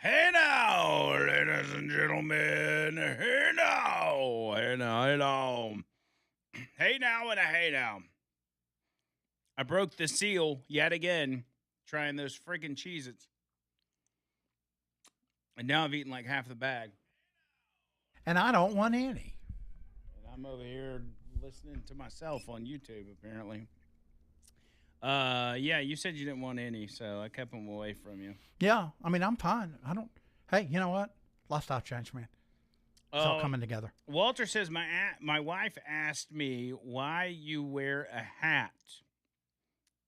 Hey now, ladies and gentlemen. Hey now. Hey now. Hey now. Hey now and a hey now. I broke the seal yet again trying those freaking Cheez-Its. And now I've eaten like half the bag. And I don't want any. And I'm over here listening to myself on YouTube, apparently. Yeah, you said you didn't want any, so I kept them away from you. Yeah, I mean, I'm fine. I don't. Hey, you know what? Lifestyle change, man. It's all coming together. Walter says my wife asked me why you wear a hat.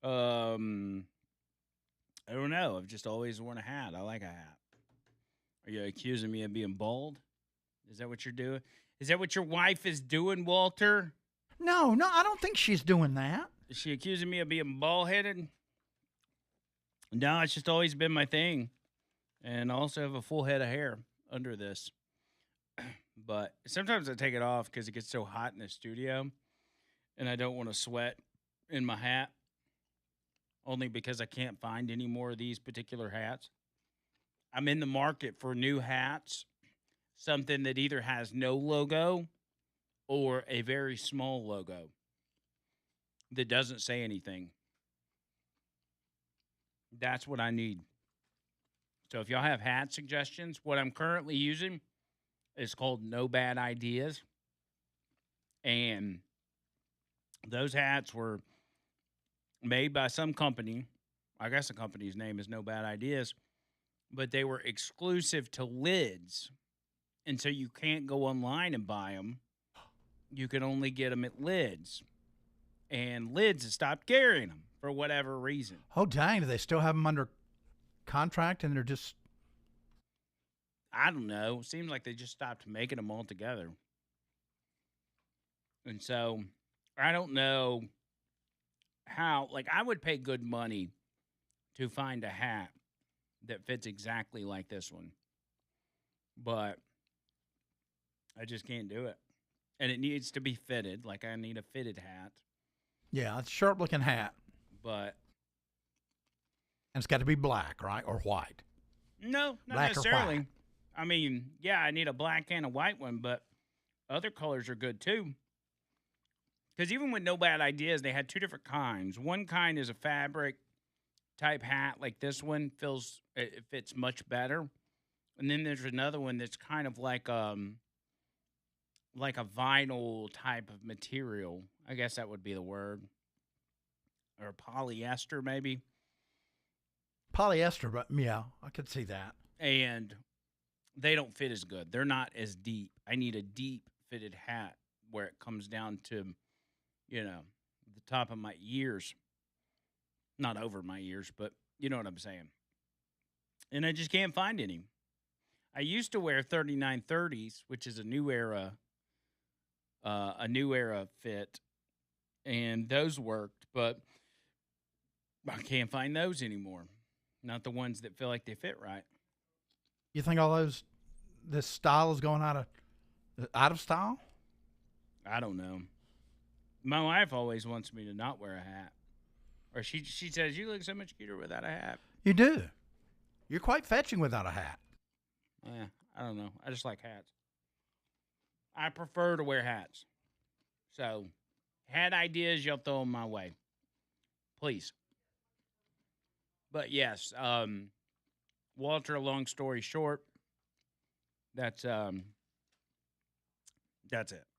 I don't know. I've just always worn a hat. I like a hat. Are you accusing me of being bald? Is that what you're doing? Is that what your wife is doing, Walter? No, I don't think she's doing that. Is she accusing me of being bald headed? No, it's just always been my thing. And I also have a full head of hair under this. But sometimes I take it off because it gets so hot in the studio and I don't want to sweat in my hat. Only because I can't find any more of these particular hats. I'm in the market for new hats, something that either has no logo or a very small logo that doesn't say anything. That's what I need. So if y'all have hat suggestions, what I'm currently using is called No Bad Ideas. And those hats were made by some company. I guess the company's name is No Bad Ideas. But they were exclusive to Lids. And so you can't go online and buy them. You can only get them at Lids. And Lids has stopped carrying them for whatever reason. Oh, dang. Do they still have them under contract and they're just. I don't know. Seems like they just stopped making them altogether. And so I don't know how. Like, I would pay good money to find a hat that fits exactly like this one. But I just can't do it. And it needs to be fitted. Like, I need a fitted hat. Yeah, it's a sharp looking hat. But. And it's got to be black, right? Or white. No, not black necessarily. Or white. I mean, yeah, I need a black and a white one, but other colors are good too. Because even with No Bad Ideas, they had two different kinds. One kind is a fabric type hat, like this one it fits much better. And then there's another one that's kind of like a vinyl type of material. I guess that would be the word. Or polyester, maybe. Polyester, but yeah, I could see that. And they don't fit as good. They're not as deep. I need a deep fitted hat where it comes down to, the top of my ears. Not over my ears, but you know what I'm saying. And I just can't find any. I used to wear 3930s, which is a new era fit, and those worked, but I can't find those anymore. Not the ones that feel like they fit right. You think this style is going out of style? I don't know. My wife always wants me to not wear a hat. Or she says, you look so much cuter without a hat. You do. You're quite fetching without a hat. Yeah, I don't know. I just like hats. I prefer to wear hats. So, hat ideas, y'all throw them my way. Please. But yes, Walter, long story short, that's it.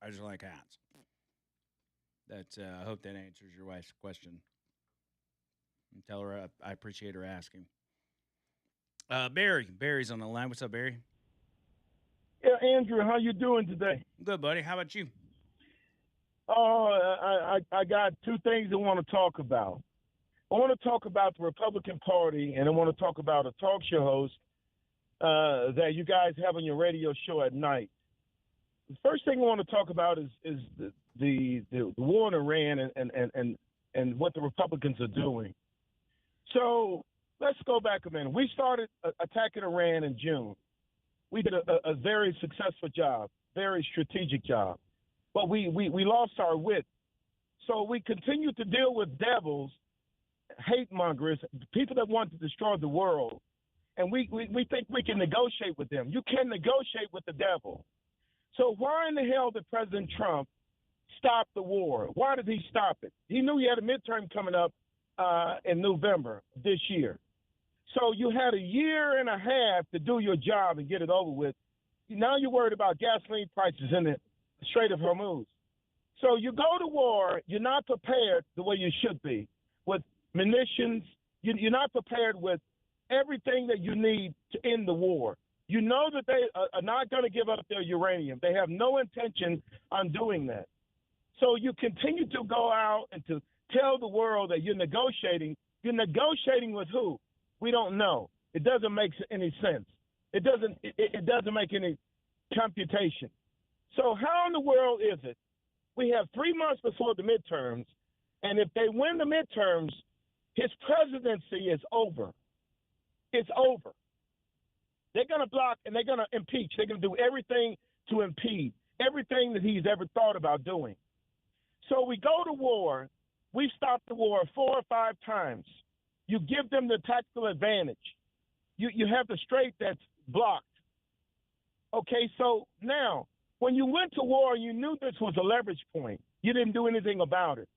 I just like hats. I hope that answers your wife's question. And tell her I appreciate her asking. Barry's on the line. What's up, Barry? Yeah, Andrew, how you doing today? Good, buddy. How about you? Oh, I got two things I want to talk about. I want to talk about the Republican Party, and I want to talk about a talk show host that you guys have on your radio show at night. The first thing I want to talk about is the war in Iran and what the Republicans are doing. So let's go back a minute. We started attacking Iran in June. We did a very successful job, very strategic job, but we lost our wit. So we continue to deal with devils, hate mongers, people that want to destroy the world. and we think we can negotiate with them. You can negotiate with the devil. So why in the hell did President Trump stop the war? Why did he stop it? He knew he had a midterm coming up in November this year. So you had a year and a half to do your job and get it over with. Now you're worried about gasoline prices in the Strait of Hormuz. So you go to war, you're not prepared the way you should be with munitions. You're not prepared with everything that you need to end the war. You know that they are not going to give up their uranium. They have no intention on doing that. So you continue to go out and to tell the world that you're negotiating. You're negotiating with who? We don't know. It doesn't make any sense. It doesn't make any computation. So how in the world is it we have 3 months before the midterms, and if they win the midterms, his presidency is over. It's over. They're going to block and they're going to impeach. They're going to do everything to impede everything that he's ever thought about doing. So we go to war. We've stopped the war 4 or 5 times. You give them the tactical advantage. You have the strait that's blocked. Okay, so now, when you went to war, you knew this was a leverage point. You didn't do anything about it.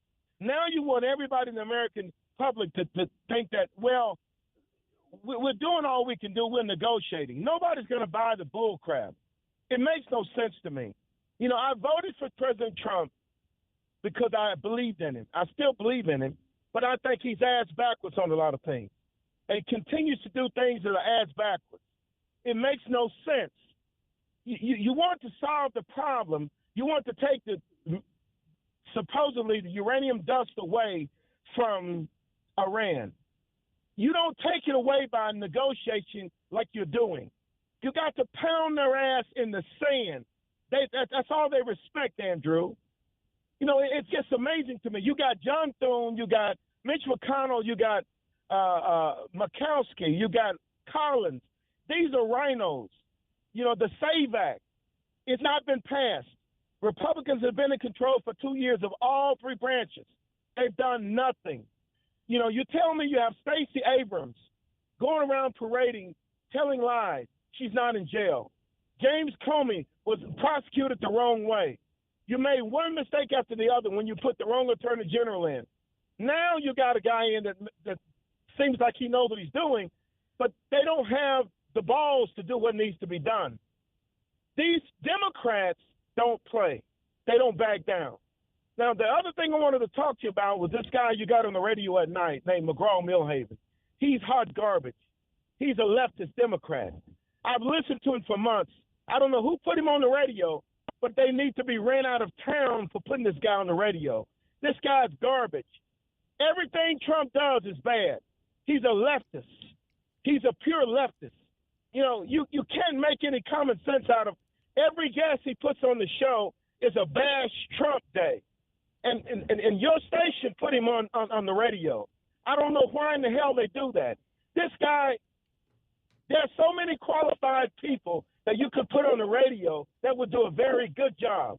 Now you want everybody in the American public to think that, well, we're doing all we can do. We're negotiating. Nobody's going to buy the bull crap. It makes no sense to me. You know, I voted for President Trump because I believed in him. I still believe in him, but I think he's ass backwards on a lot of things. And he continues to do things that are ass backwards. It makes no sense. You want to solve the problem. You want to take supposedly the uranium dust away from Iran. You don't take it away by negotiation like you're doing. You got to pound their ass in the sand. That's all they respect, Andrew. You know, it's just amazing to me. You got John Thune, you got Mitch McConnell, you got Murkowski, you got Collins. These are rhinos. You know, the SAVE Act, it's not been passed. Republicans have been in control for 2 years of all 3 branches. They've done nothing. You know, you tell me you have Stacey Abrams going around parading, telling lies. She's not in jail. James Comey was prosecuted the wrong way. You made one mistake after the other when you put the wrong attorney general in. Now you got a guy in that seems like he knows what he's doing, but they don't have the balls to do what needs to be done. These Democrats don't play. They don't back down. Now, the other thing I wanted to talk to you about was this guy you got on the radio at night named McGraw-Milhaven. He's hot garbage. He's a leftist Democrat. I've listened to him for months. I don't know who put him on the radio, but they need to be ran out of town for putting this guy on the radio. This guy's garbage. Everything Trump does is bad. He's a leftist. He's a pure leftist. You know, you can't make any common sense out of every guest he puts on the show is a bash Trump day. And your station put him on the radio. I don't know why in the hell they do that. This guy, there's so many qualified people that you could put on the radio that would do a very good job,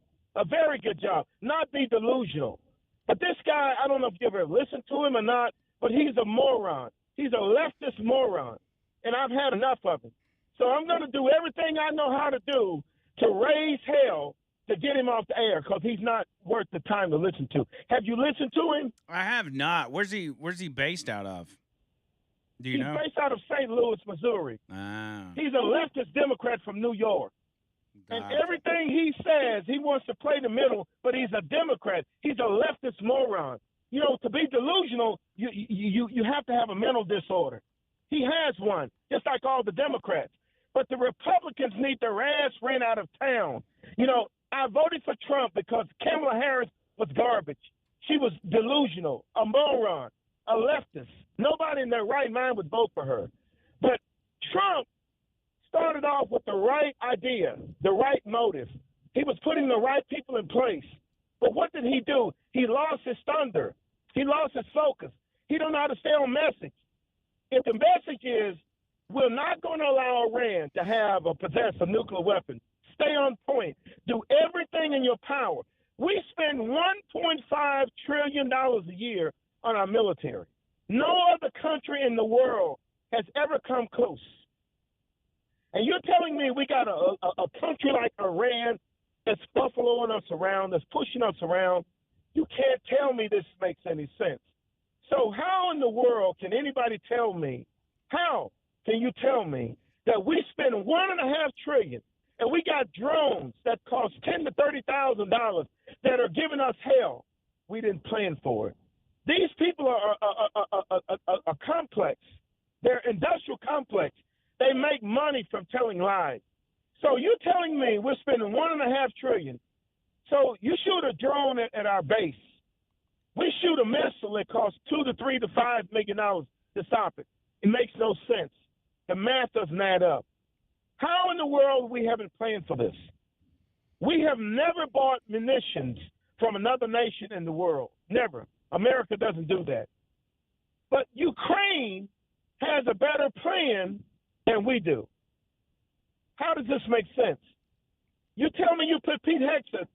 not be delusional. But this guy, I don't know if you ever listened to him or not, but he's a moron. He's a leftist moron, and I've had enough of him. So I'm going to do everything I know how to do to raise hell to get him off the air because he's not worth the time to listen to. Have you listened to him? I have not. Where's he based out of? Do you know? He's based out of St. Louis, Missouri. Ah. He's a leftist Democrat from New York. And everything he says, he wants to play the middle, but he's a Democrat. He's a leftist moron. You know, to be delusional, you have to have a mental disorder. He has one, just like all the Democrats. But the Republicans need their ass ran out of town. You know, I voted for Trump because Kamala Harris was garbage. She was delusional, a moron, a leftist. Nobody in their right mind would vote for her. But Trump started off with the right idea, the right motive. He was putting the right people in place. But what did he do? He lost his thunder. He lost his focus. He don't know how to stay on message. If the message is, we're not going to allow Iran to have or possess a nuclear weapon, stay on point. Do everything in your power. We spend $1.5 trillion a year on our military. No other country in the world has ever come close. And you're telling me we got a country like Iran that's buffaloing us around, that's pushing us around. You can't tell me this makes any sense. So how in the world can anybody tell me, how can you tell me that we spend $1.5 trillion and we got drones that cost $10,000 to $30,000 that are giving us hell? We didn't plan for it. These people are a complex. They're industrial complex. They make money from telling lies. So you're telling me we're spending $1.5 trillion. So you shoot a drone at our base. We shoot a missile that costs $2 to $3 to $5 million to stop it. It makes no sense. The math doesn't add up. How in the world we haven't planned for this? We have never bought munitions from another nation in the world. Never. America doesn't do that. But Ukraine has a better plan than we do. How does this make sense? You tell me you put Pete Hegseth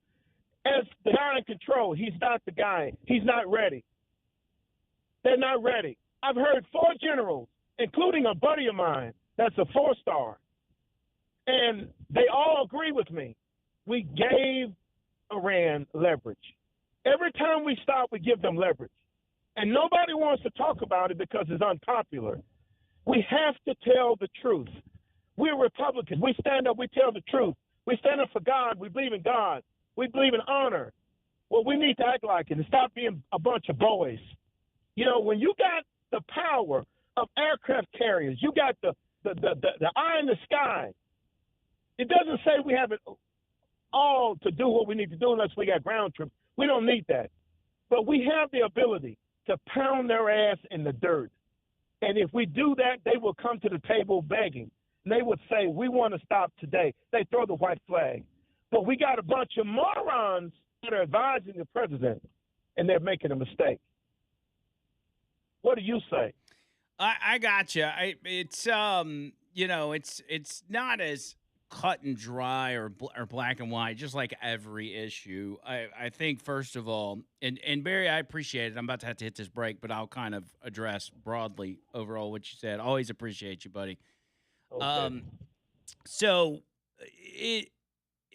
as the guy in control. He's not the guy. He's not ready. They're not ready. I've heard 4 generals, including a buddy of mine that's a 4-star, and they all agree with me. We gave Iran leverage. Every time we stop, we give them leverage. And nobody wants to talk about it because it's unpopular. We have to tell the truth. We're Republicans. We stand up. We tell the truth. We stand up for God. We believe in God. We believe in honor. Well, we need to act like it and stop being a bunch of boys. You know, when you got the power of aircraft carriers, you got the eye in the sky. It doesn't say we have it all to do what we need to do unless we got ground troops. We don't need that. But we have the ability to pound their ass in the dirt. And if we do that, they will come to the table begging. And they would say, we want to stop today. They throw the white flag. But we got a bunch of morons that are advising the president, and they're making a mistake. What do you say? I gotcha. It's not as cut and dry or black and white, just like every issue. I think, first of all, and Barry, I appreciate it. I'm about to have to hit this break, but I'll kind of address broadly overall what you said. Always appreciate you, buddy. Okay. So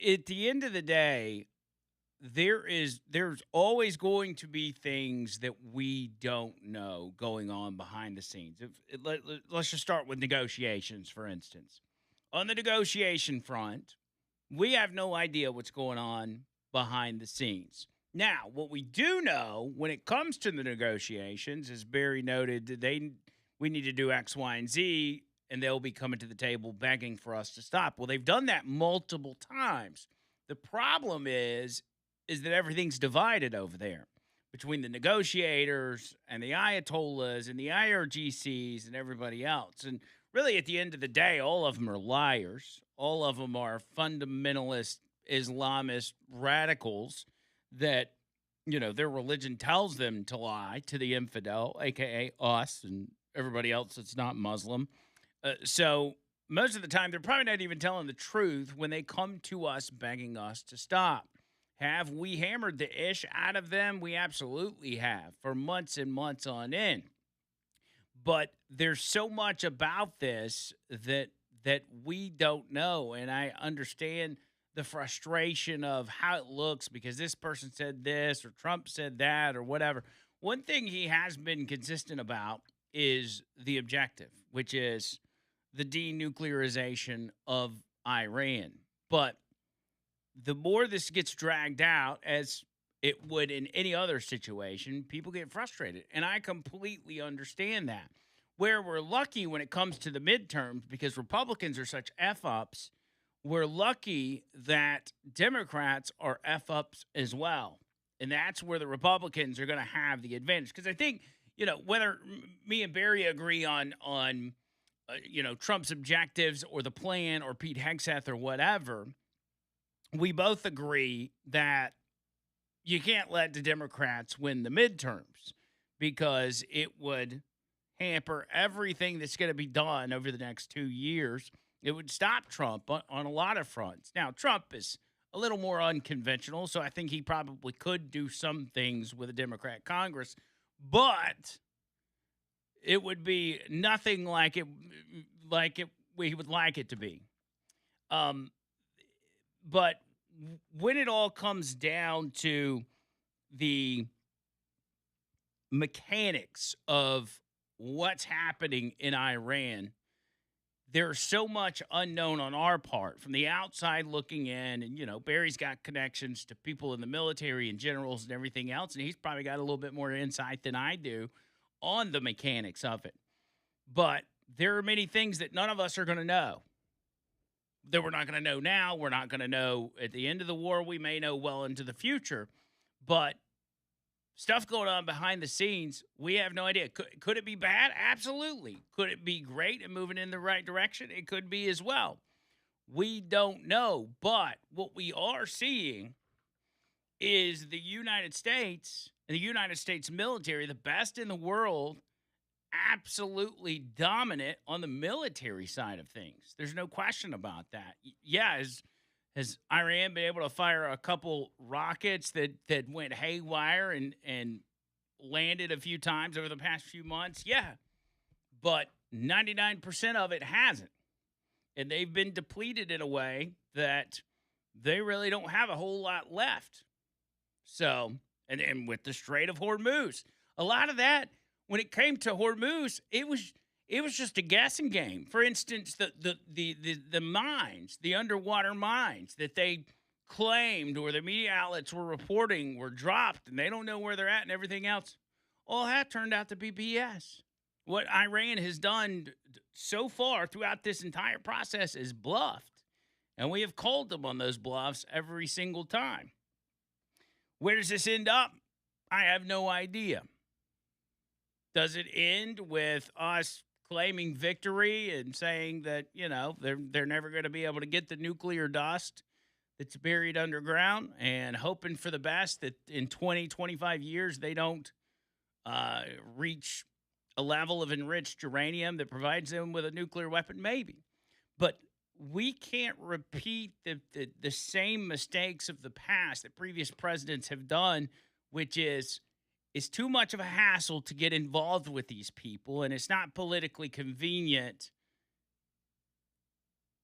at the end of the day, there's always going to be things that we don't know going on behind the scenes. Let's just start with negotiations, for instance. On the negotiation front, we have no idea what's going on behind the scenes. Now, what we do know when it comes to the negotiations, as Barry noted, we need to do X, Y, and Z, and they'll be coming to the table begging for us to stop. Well, they've done that multiple times. The problem is that everything's divided over there between the negotiators and the Ayatollahs and the IRGCs and everybody else. And really, at the end of the day, all of them are liars. All of them are fundamentalist Islamist radicals that, their religion tells them to lie to the infidel, a.k.a. us and everybody else that's not Muslim. So most of the time, they're probably not even telling the truth when they come to us begging us to stop. Have we hammered the ish out of them? We absolutely have for months and months on end. But there's so much about this that we don't know, and I understand the frustration of how it looks because this person said this or Trump said that or whatever. One thing he has been consistent about is the objective, which is the denuclearization of Iran. But the more this gets dragged out, as it would in any other situation, people get frustrated. And I completely understand that. Where we're lucky when it comes to the midterms, because Republicans are such F-ups, we're lucky that Democrats are F-ups as well. And that's where the Republicans are going to have the advantage. Because I think, whether me and Barry agree on Trump's objectives or the plan or Pete Hegseth or whatever, we both agree that you can't let the Democrats win the midterms because it would hamper everything that's going to be done over the next 2 years. It would stop Trump on a lot of fronts. Now, Trump is a little more unconventional, so I think he probably could do some things with a Democrat Congress, but it would be nothing like we would like it to be. Um, but when it all comes down to the mechanics of what's happening in Iran, there's so much unknown on our part from the outside looking in. And, Barry's got connections to people in the military and generals and everything else. And he's probably got a little bit more insight than I do on the mechanics of it. But there are many things that none of us are going to know. That we're not going to know now. We're not going to know at the end of the war. We may know well into the future. But stuff going on behind the scenes, we have no idea. Could it be bad? Absolutely. Could it be great and moving in the right direction? It could be as well. We don't know. But what we are seeing is the United States and the United States military, the best in the world, absolutely dominant on the military side of things. There's no question about that. Yeah, has Iran been able to fire a couple rockets that went haywire and landed a few times over the past few months? Yeah. But 99% of it hasn't. And they've been depleted in a way that they really don't have a whole lot left. So, and with the Strait of Hormuz, a lot of that, when it came to Hormuz, it was just a guessing game. For instance, the mines, the underwater mines that they claimed or the media outlets were reporting were dropped and they don't know where they're at and everything else. All that turned out to be BS. What Iran has done so far throughout this entire process is bluffed. And we have called them on those bluffs every single time. Where does this end up? I have no idea. Does it end with us claiming victory and saying that, they're never going to be able to get the nuclear dust that's buried underground and hoping for the best that in 20, 25 years they don't reach a level of enriched uranium that provides them with a nuclear weapon? Maybe. But we can't repeat the same mistakes of the past that previous presidents have done, which is it's too much of a hassle to get involved with these people, and it's not politically convenient,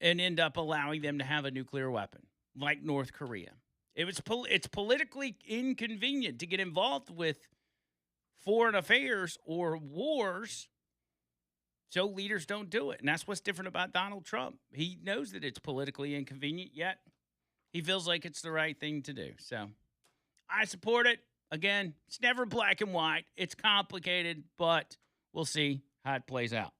and end up allowing them to have a nuclear weapon like North Korea. It's politically inconvenient to get involved with foreign affairs or wars, so leaders don't do it. And that's what's different about Donald Trump. He knows that it's politically inconvenient, yet he feels like it's the right thing to do. So I support it. Again, it's never black and white. It's complicated, but we'll see how it plays out.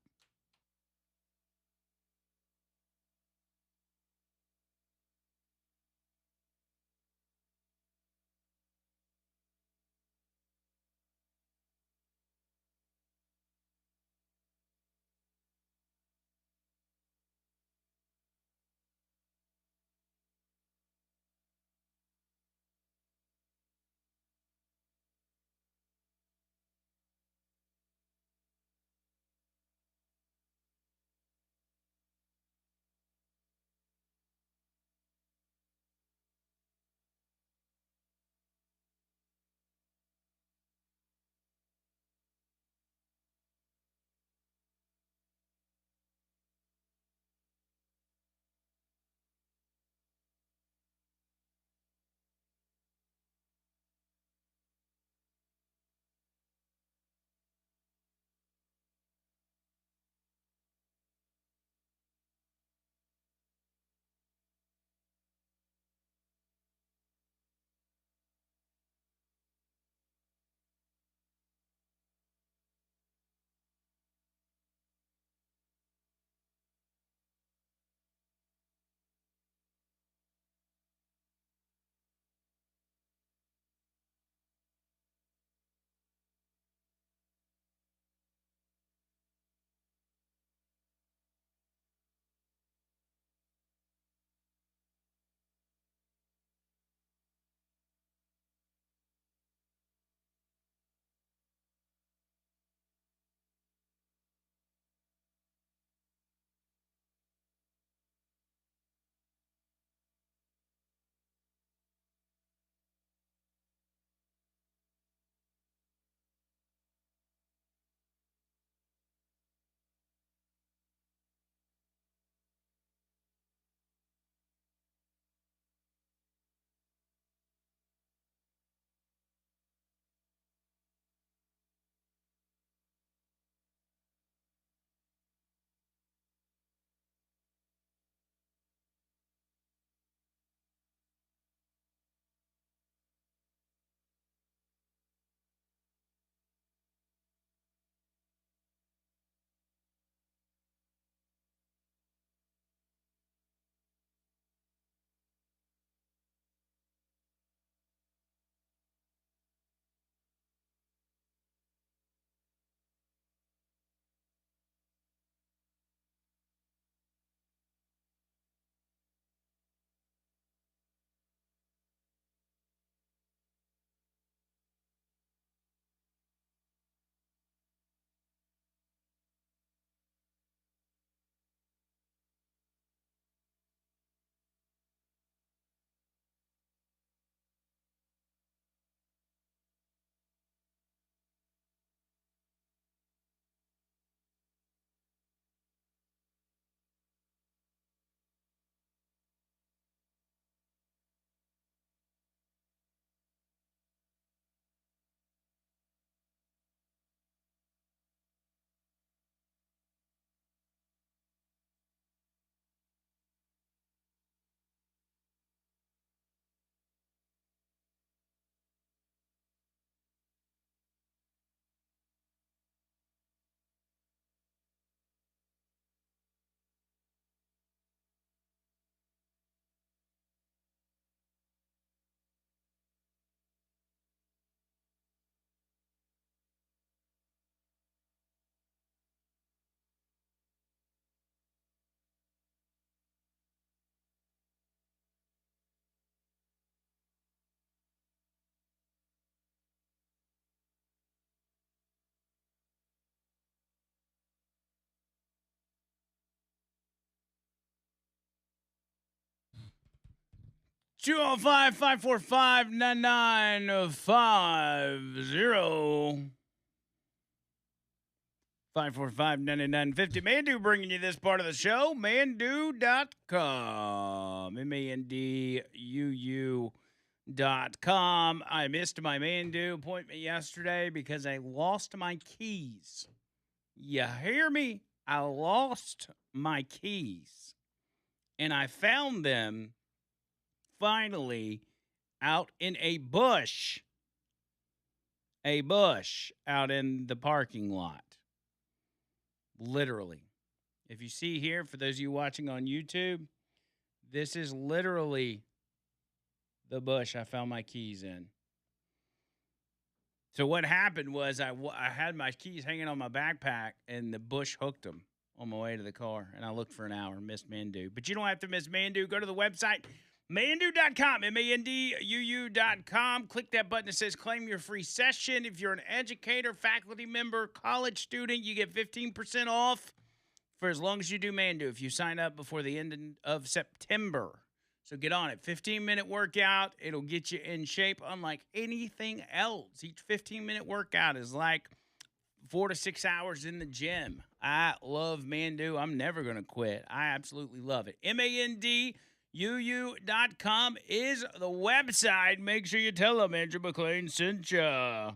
205 545 9950. 545-9950. Mandu bringing you this part of the show. Mandu.com. MANDUU.com. I missed my Mandu appointment yesterday because I lost my keys. You hear me? I lost my keys. And I found them finally out in a bush. A bush out in the parking lot. Literally. If you see here, for those of you watching on YouTube, this is literally the bush I found my keys in. So what happened was I had my keys hanging on my backpack, and the bush hooked them on my way to the car. And I looked for an hour, missed Mandu. But you don't have to miss Mandu. Go to the website, Mandu.com, MANDUU.com. Click that button that says claim your free session. If you're an educator, faculty member, college student, you get 15% off for as long as you do Mandu if you sign up before the end of September. So get on it. 15-minute workout. It'll get you in shape unlike anything else. Each 15-minute workout is like 4 to 6 hours in the gym. I love Mandu. I'm never going to quit. I absolutely love it. MANDUU.com is the website. Make sure you tell them Andrew Mclain sent ya.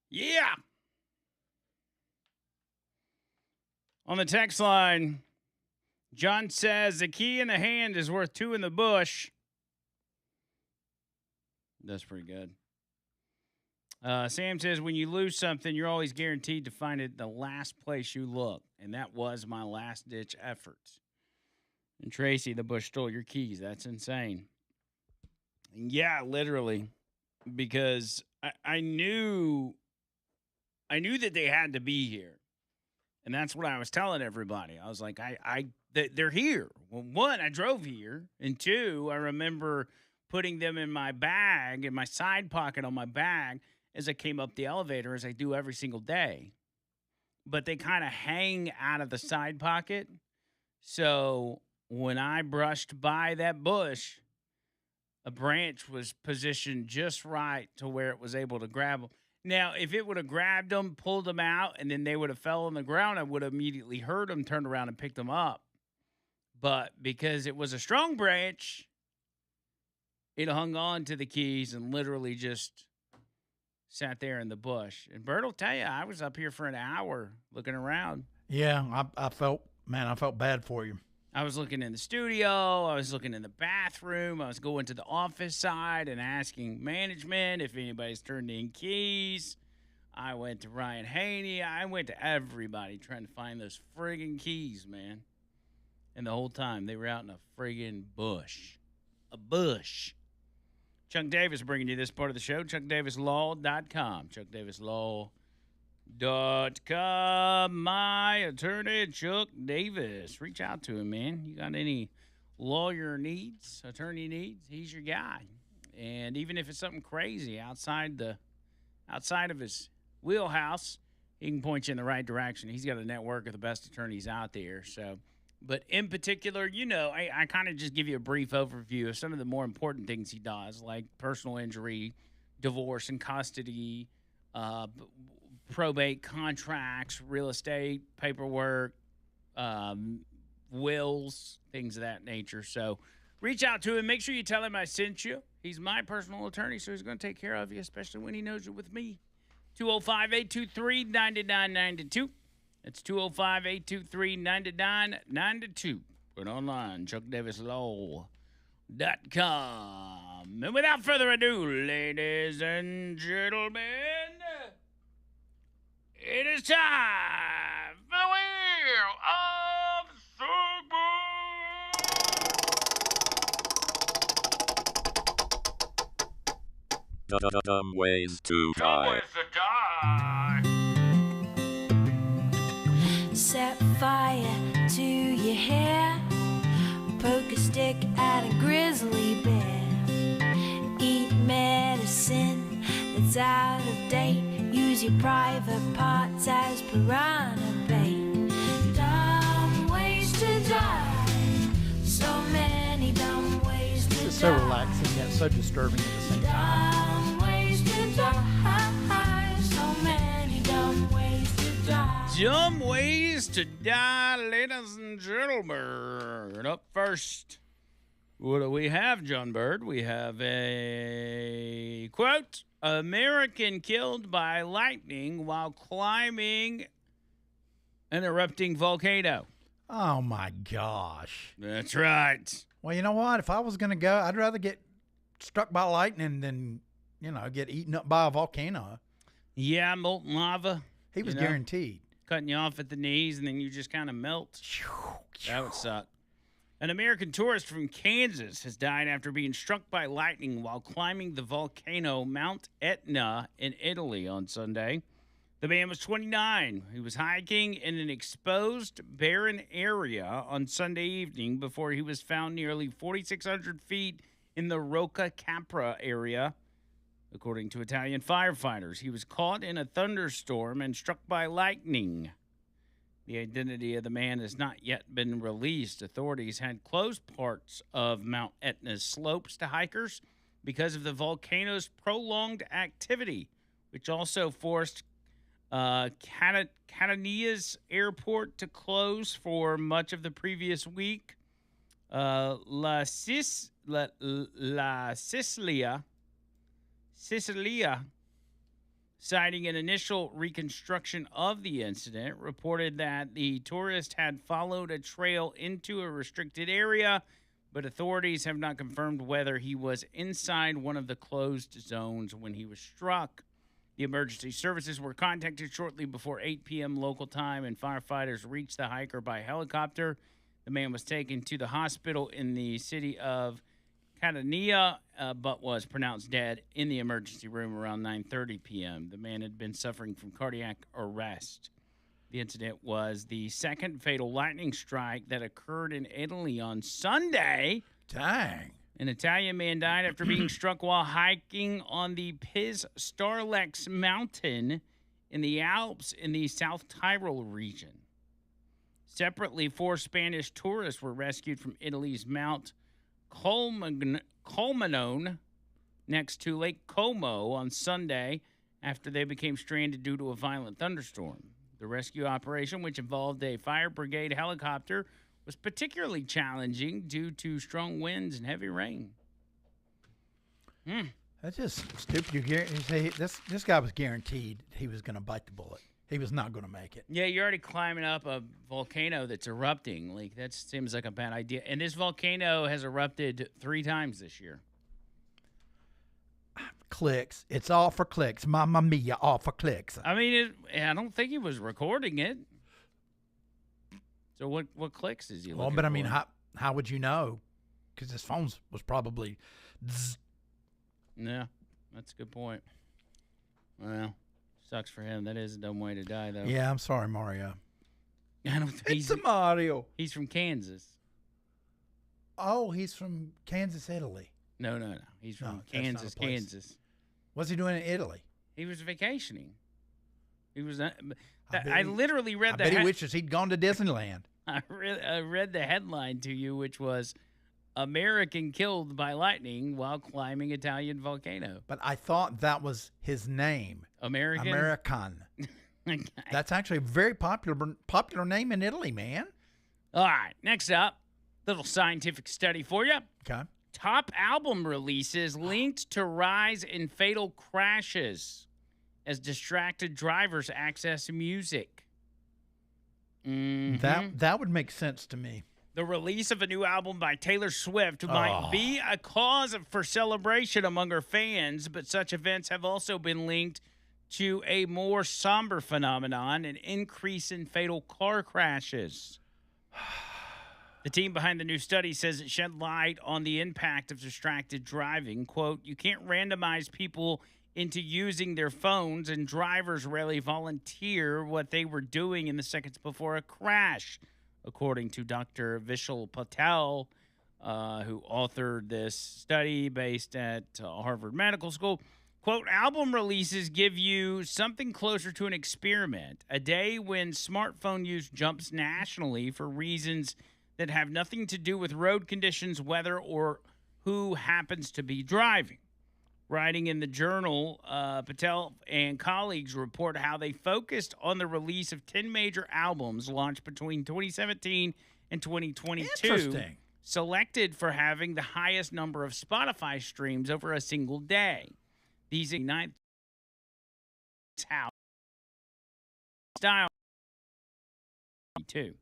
Yeah. On the text line, John says the key in the hand is worth two in the bush. That's pretty good. Sam says when you lose something, you're always guaranteed to find it the last place you look. And that was my last ditch effort. And Tracy, the bush stole your keys. That's insane. Yeah, literally. Because I knew that they had to be here. And that's what I was telling everybody. I was like, they're here. Well, one, I drove here. And two, I remember putting them in my bag, in my side pocket on my bag, as I came up the elevator, as I do every single day. But they kind of hang out of the side pocket. So when I brushed by that bush, a branch was positioned just right to where it was able to grab them. Now, if it would have grabbed them, pulled them out, and then they would have fell on the ground, I would have immediately heard them, turned around, and picked them up. But because it was a strong branch, it hung on to the keys and literally just sat there in the bush. And Bert will tell you, I was up here for an hour looking around. Yeah, I felt bad for you. I was looking in the studio. I was looking in the bathroom. I was going to the office side and asking management if anybody's turned in keys. I went to Ryan Haney. I went to everybody trying to find those friggin' keys, man. And the whole time, they were out in a friggin' bush. A bush. Chuck Davis bringing you this part of the show. ChuckDavisLaw.com. ChuckDavisLaw.com. My attorney, Chuck Davis. Reach out to him, man. You got any lawyer needs, attorney needs, he's your guy. And even if it's something crazy outside of his wheelhouse, he can point you in the right direction. He's got a network of the best attorneys out there. So, but in particular, I kind of just give you a brief overview of some of the more important things he does, like personal injury, divorce and custody, probate contracts, real estate, paperwork, wills, things of that nature. So reach out to him. Make sure you tell him I sent you. He's my personal attorney, so he's going to take care of you, especially when he knows you're with me. 205-823-9992. That's 205-823-9992. Put online, ChuckDavisLaw.com. And without further ado, ladies and gentlemen, it is time for the Wheel of Super. Dumb ways to die. Set fire to your hair, poke a stick at a grizzly bear, eat medicine that's out of date, use your private parts as piranha bait. Dumb ways to die, so many dumb ways to die. It's so relaxing yet so disturbing at the same time. Dumb ways to die, so many dumb ways to die. Dumb ways to die, ladies and gentlemen. Up first, what do we have, John Bird? We have a quote: American killed by lightning while climbing an erupting volcano. Oh my gosh. That's right. Well, you know what? If I was going to go, I'd rather get struck by lightning than, get eaten up by a volcano. Yeah, molten lava. He was guaranteed. Cutting you off at the knees, and then you just kind of melt. That would suck. An American tourist from Kansas has died after being struck by lightning while climbing the volcano Mount Etna in Italy on Sunday. The man was 29. He was hiking in an exposed, barren area on Sunday evening before he was found nearly 4,600 feet in the Rocca Capra area. According to Italian firefighters, he was caught in a thunderstorm and struck by lightning. The identity of the man has not yet been released. Authorities had closed parts of Mount Etna's slopes to hikers because of the volcano's prolonged activity, which also forced Catania's airport to close for much of the previous week. La Sicilia citing an initial reconstruction of the incident, reported that the tourist had followed a trail into a restricted area, but authorities have not confirmed whether he was inside one of the closed zones when he was struck. The emergency services were contacted shortly before 8 p.m. local time, and firefighters reached the hiker by helicopter. The man was taken to the hospital in the city of Catania, but was pronounced dead in the emergency room around 9:30 p.m. The man had been suffering from cardiac arrest. The incident was the second fatal lightning strike that occurred in Italy on Sunday. Dang. An Italian man died after being struck while hiking on the Piz Starlex mountain in the Alps in the South Tyrol region. Separately, 4 Spanish tourists were rescued from Italy's Mount Colmanone next to Lake Como on Sunday after they became stranded due to a violent thunderstorm. The rescue operation, which involved a fire brigade helicopter, was particularly challenging due to strong winds and heavy rain. That's just stupid. You say this guy was guaranteed he was going to bite the bullet. He was not going to make it. Yeah, you're already climbing up a volcano that's erupting. Like, that seems like a bad idea. And this volcano has erupted 3 times this year. Clicks. It's all for clicks. Mamma mia, all for clicks. I mean, I don't think he was recording it. So what clicks is he looking But I for? mean, how would you know? Because his phone was probably. Zzz. Yeah, that's a good point. Well, sucks for him. That is a dumb way to die, though. Yeah, I'm sorry, Mario. I don't think It's a Mario. he's from Kansas. Oh, he's from Kansas, Italy. No. He's from No, that's not a Kansas, place. Kansas. What's he doing in Italy? He was vacationing. He was. I bet I he- literally read I the. bet he wishes he'd gone to Disneyland. I read the headline to you, which was "American killed by lightning while climbing Italian volcano." But I thought that was his name. American. American. That's actually a very popular name in Italy, man. All right. Next up, little scientific study for you. Okay. Top album releases linked to rise in fatal crashes as distracted drivers access music. That would make sense to me. The release of a new album by Taylor Swift might be a cause for celebration among her fans, but such events have also been linked to a more somber phenomenon, an increase in fatal car crashes. The team behind the new study says it shed light on the impact of distracted driving. Quote, "You can't randomize people into using their phones, and drivers rarely volunteer what they were doing in the seconds before a crash," according to Dr. Vishal Patel, who authored this study based at Harvard Medical School. Quote, "Album releases give you something closer to an experiment, a day when smartphone use jumps nationally for reasons that have nothing to do with road conditions, weather, or who happens to be driving." Writing in the journal, Patel and colleagues report how they focused on the release of 10 major albums launched between 2017 and 2022, Interesting. selected for having the highest number of Spotify streams over a single day. These ignite style too.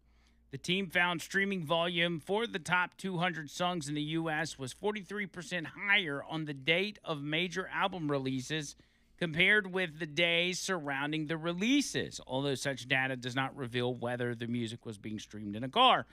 The team found streaming volume for the top 200 songs in the U.S. was 43% higher on the date of major album releases compared with the days surrounding the releases, although such data does not reveal whether the music was being streamed in a car.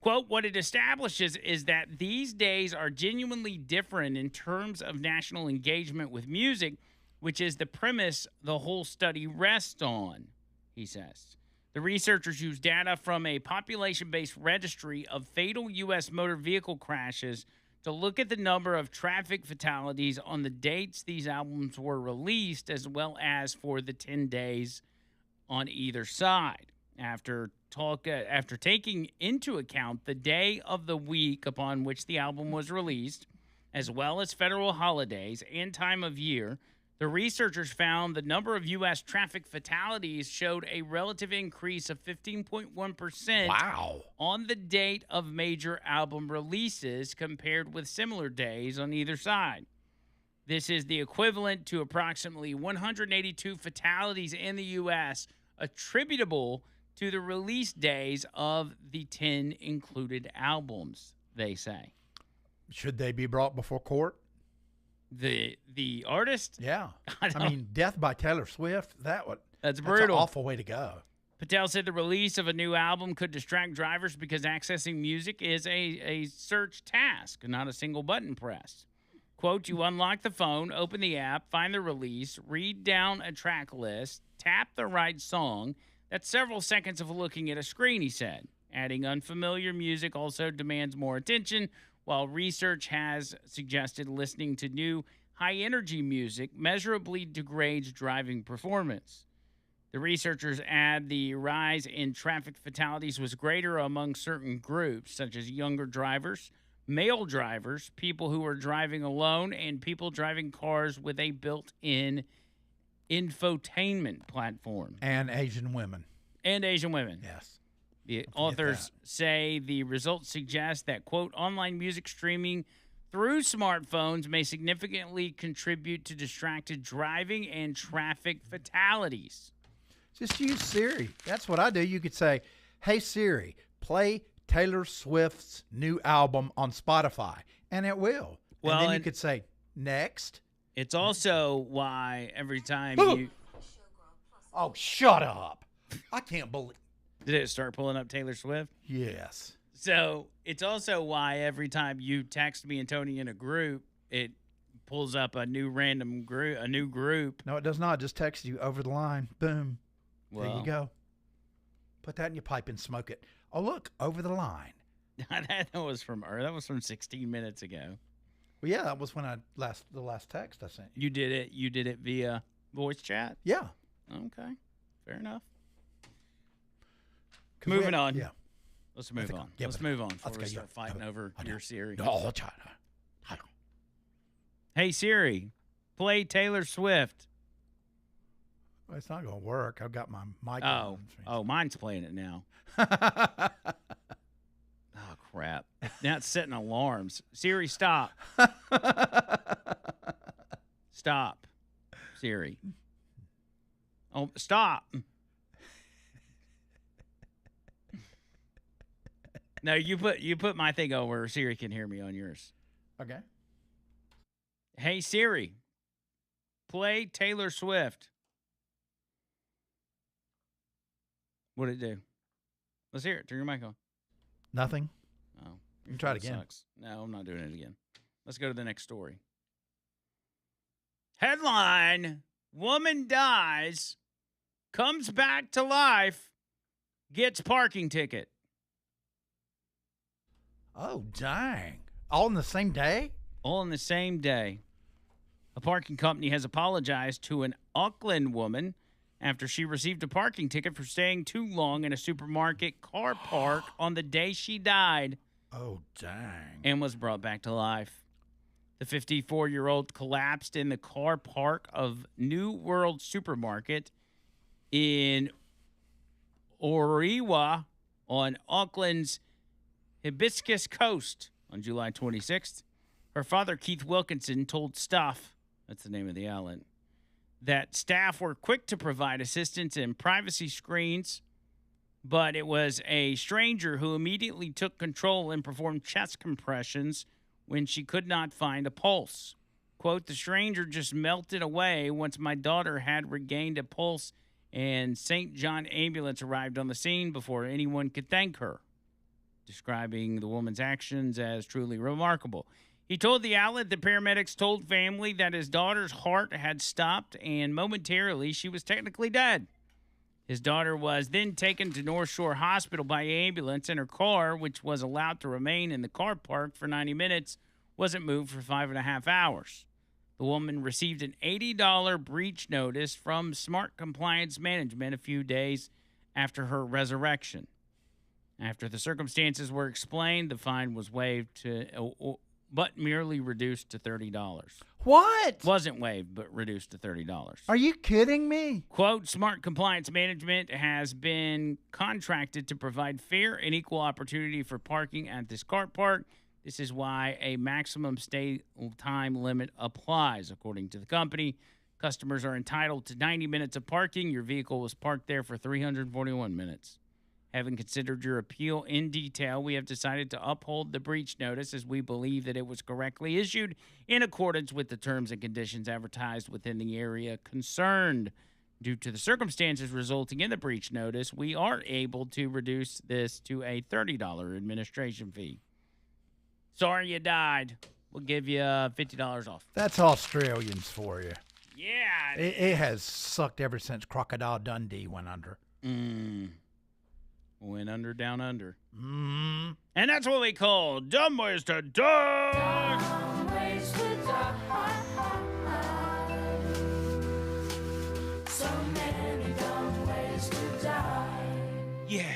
Quote, "What it establishes is that these days are genuinely different in terms of national engagement with music, which is the premise the whole study rests on," he says. The researchers used data from a population-based registry of fatal U.S. motor vehicle crashes to look at the number of traffic fatalities on the dates these albums were released, as well as for the 10 days on either side. After taking into account the day of the week upon which the album was released, as well as federal holidays and time of year, the researchers found the number of U.S. traffic fatalities showed a relative increase of 15.1% on the date of major album releases compared with similar days on either side. This is the equivalent to approximately 182 fatalities in the U.S. attributable to the release days of the 10 included albums, they say. Should they be brought before court? The artist? Yeah. I mean, Death by Taylor Swift, That's that's brutal. an awful way to go. Patel said the release of a new album could distract drivers because accessing music is a search task, not a single button press. Quote, you unlock the phone, open the app, find the release, read down a track list, tap the right song. That's several seconds of looking at a screen, he said. Adding unfamiliar music also demands more attention, while research has suggested listening to new high-energy music measurably degrades driving performance. The researchers add the rise in traffic fatalities was greater among certain groups, such as younger drivers, male drivers, people who are driving alone, and people driving cars with a built-in infotainment platform. And Asian women. Yes. The authors say the results suggest that, quote, online music streaming through smartphones may significantly contribute to distracted driving and traffic fatalities. Just use Siri. That's what I do. You could say, hey, Siri, play Taylor Swift's new album on Spotify, and it will. Well, and then you could say, next. It's also why every time you... Oh, shut up. I can't believe... Did it start pulling up Taylor Swift? Yes. So it's also why every time you text me and Tony in a group, it pulls up a new random group, a new group. No, it does not. Just text you over the line. Boom. Well, there you go. Put that in your pipe and smoke it. Oh, look, over the line. that was from 16 minutes ago. Well, yeah, that was when the last text I sent you. You did it via voice chat? Yeah. Okay. Fair enough. 'Cause Moving on. Yeah. Let's move on. Yeah, Let's move on before let's we go, start yeah. fighting over your Siri. No, Hey, Siri, play Taylor Swift. well, it's not going to work. I've got my mic Oh, mine's playing it now. on. Oh, crap. Now it's setting alarms. Siri, stop. Stop. Siri. Oh, stop. No, you put my thing on where Siri can hear me on yours. Okay. Hey, Siri, play Taylor Swift. What'd it do? Let's hear it. Turn your mic on. Nothing. Oh, You can try it phone again. sucks. No, I'm not doing it again. Let's go to the next story. Headline: Woman dies, comes back to life, gets parking ticket. Oh, dang. All in the same day? All in the same day. A parking company has apologized to an Auckland woman after she received a parking ticket for staying too long in a supermarket car park on the day she died Oh, dang. and was brought back to life. The 54-year-old collapsed in the car park of New World Supermarket in Orewa on Auckland's Hibiscus Coast on July 26th. Her father, Keith Wilkinson, told Stuff, that's the name of the outlet, that staff were quick to provide assistance and privacy screens, but it was a stranger who immediately took control and performed chest compressions when she could not find a pulse. Quote, the stranger just melted away once my daughter had regained a pulse and St. John ambulance arrived on the scene before anyone could thank her, describing the woman's actions as truly remarkable. He told the outlet that paramedics told family that his daughter's heart had stopped and momentarily she was technically dead. His daughter was then taken to North Shore Hospital by ambulance, and her car, which was allowed to remain in the car park for 90 minutes, wasn't moved for 5.5 hours. The woman received an $80 breach notice from Smart Compliance Management a few days after her resurrection. After the circumstances were explained, the fine was waived but merely reduced to $30. What? Wasn't waived, but reduced to $30. Are you kidding me? Quote, Smart Compliance Management has been contracted to provide fair and equal opportunity for parking at this car park. This is why a maximum stay time limit applies. According to the company, customers are entitled to 90 minutes of parking. Your vehicle was parked there for 341 minutes. Having considered your appeal in detail, we have decided to uphold the breach notice as we believe that it was correctly issued in accordance with the terms and conditions advertised within the area concerned. Due to the circumstances resulting in the breach notice, we are able to reduce this to a $30 administration fee. Sorry you died. We'll give you $50 off. That's Australians for you. Yeah. It has sucked ever since Crocodile Dundee went under. Went under, down under. Mm. And that's what we call dumb ways to die. Dumb ways to die. So many dumb ways to die. Yeah.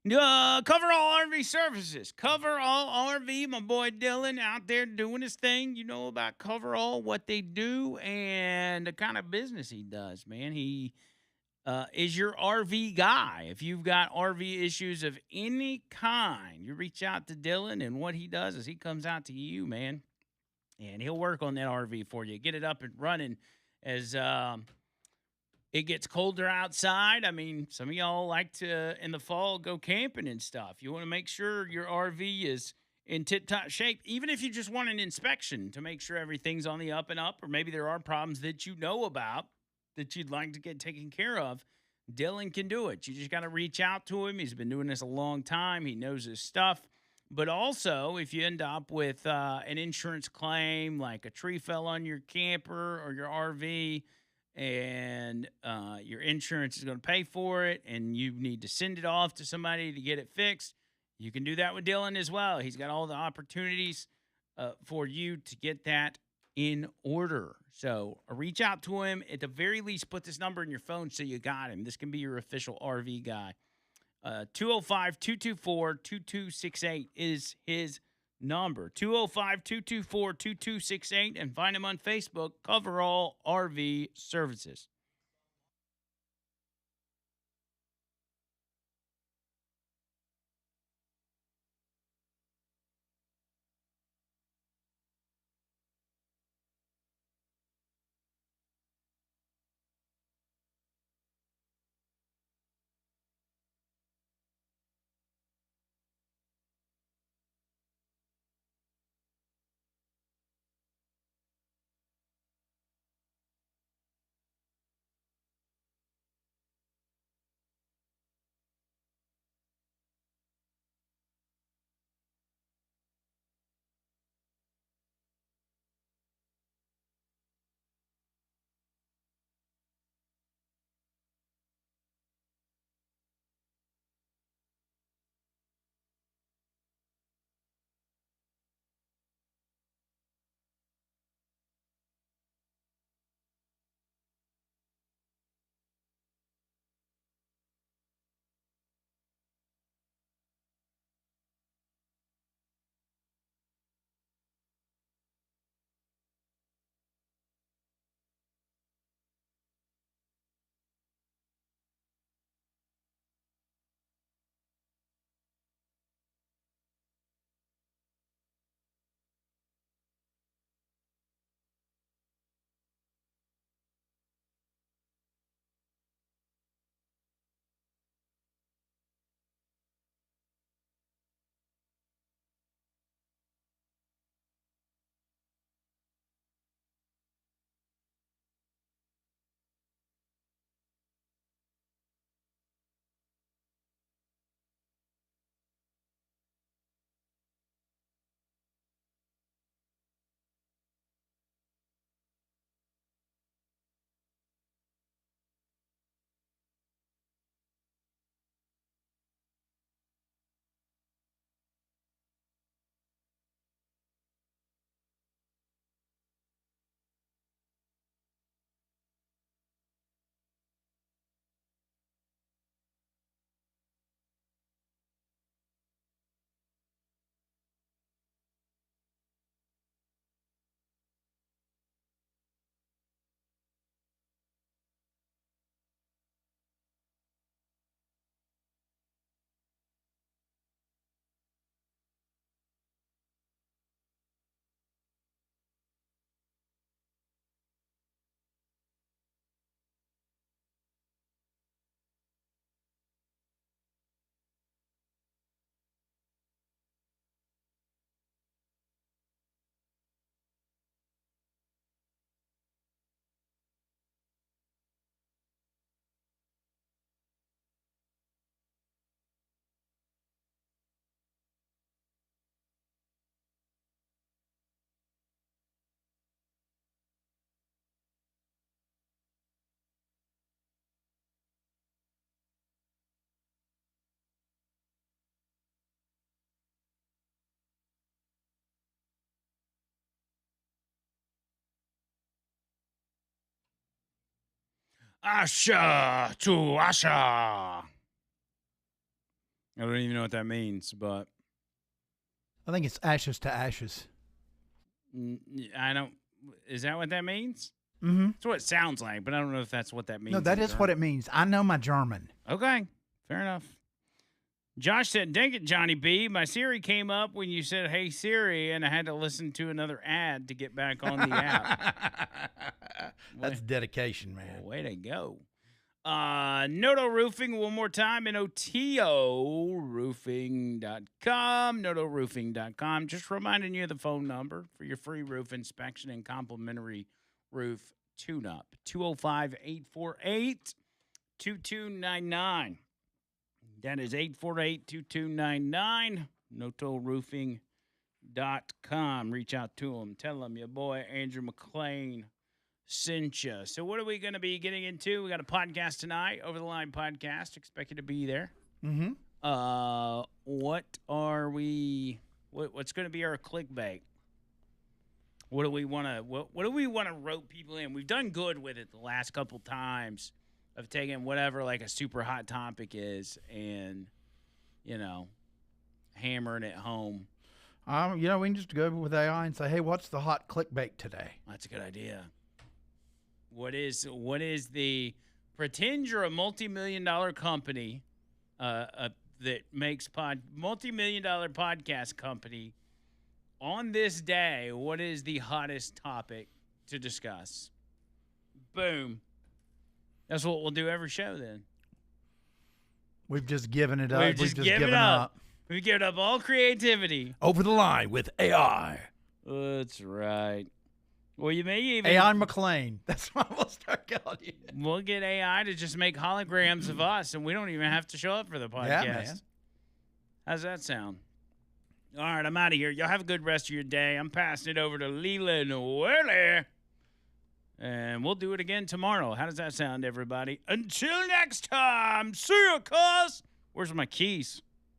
Cover all RV services. Cover all RV. My boy Dylan out there doing his thing. You know about Cover All, what they do, and the kind of business he does, man. He is your RV guy. If you've got RV issues of any kind, you reach out to Dylan, and what he does is he comes out to you, man, and he'll work on that RV for you. Get it up and running as it gets colder outside. I mean, some of y'all like to, in the fall, go camping and stuff. You want to make sure your RV is in tip-top shape, even if you just want an inspection to make sure everything's on the up and up, or maybe there are problems that you know about that you'd like to get taken care of. Dylan can do it. You just got to reach out to him. He's been doing this a long time. He knows his stuff. But also, if you end up with an insurance claim, like a tree fell on your camper or your RV, and your insurance is going to pay for it, and you need to send it off to somebody to get it fixed, you can do that with Dylan as well. He's got all the opportunities for you to get that in order. So reach out to him. At the very least, put this number in your phone so you got him. This can be your official RV guy. 205-224-2268 is his number. 205-224-2268, and find him on Facebook, Coverall RV Services. Asha to Asha. I don't even know what that means, but I think it's ashes to ashes. I don't. Is that what that means? Mm-hmm. That's what it sounds like, but I don't know if that's what that means. No, that is what it means. I know my German. Okay, fair enough. Josh said, "Dang it, Johnny B. My Siri came up when you said, 'Hey Siri,' and I had to listen to another ad to get back on the app." That's dedication, man. Way to go. Noto Roofing, one more time, NOTOroofing.com, NOTOroofing.com. Just reminding you of the phone number for your free roof inspection and complimentary roof tune-up, 205-848-2299. That is 848-2299, NOTOroofing.com. Reach out to them. Tell them your boy Andrew Mclain sent you. So what are we going to be getting into? We got a podcast tonight, Over the Line podcast. Expect you to be there. Mm-hmm. What are we? What's going to be our clickbait? What do we want to? What do we want to rope people in? We've done good with it the last couple times of taking whatever like a super hot topic is and hammering it home. We can just go with AI and say, "Hey, what's the hot clickbait today?" That's a good idea. What is the pretend you're a multi-million-dollar company that makes multi-million-dollar podcast company on this day? What is the hottest topic to discuss? Boom. That's what we'll do every show then. We've just given it up. We've just given up. We've given up all creativity. Over the Line with AI. That's right. Well, you may even AI Mclain. That's what we'll start calling you. We'll get AI to just make holograms of us, and we don't even have to show up for the podcast. Yeah, man. How's that sound? All right, I'm out of here. Y'all have a good rest of your day. I'm passing it over to Leland Willie, and we'll do it again tomorrow. How does that sound, everybody? Until next time, see you, cuz. Where's my keys?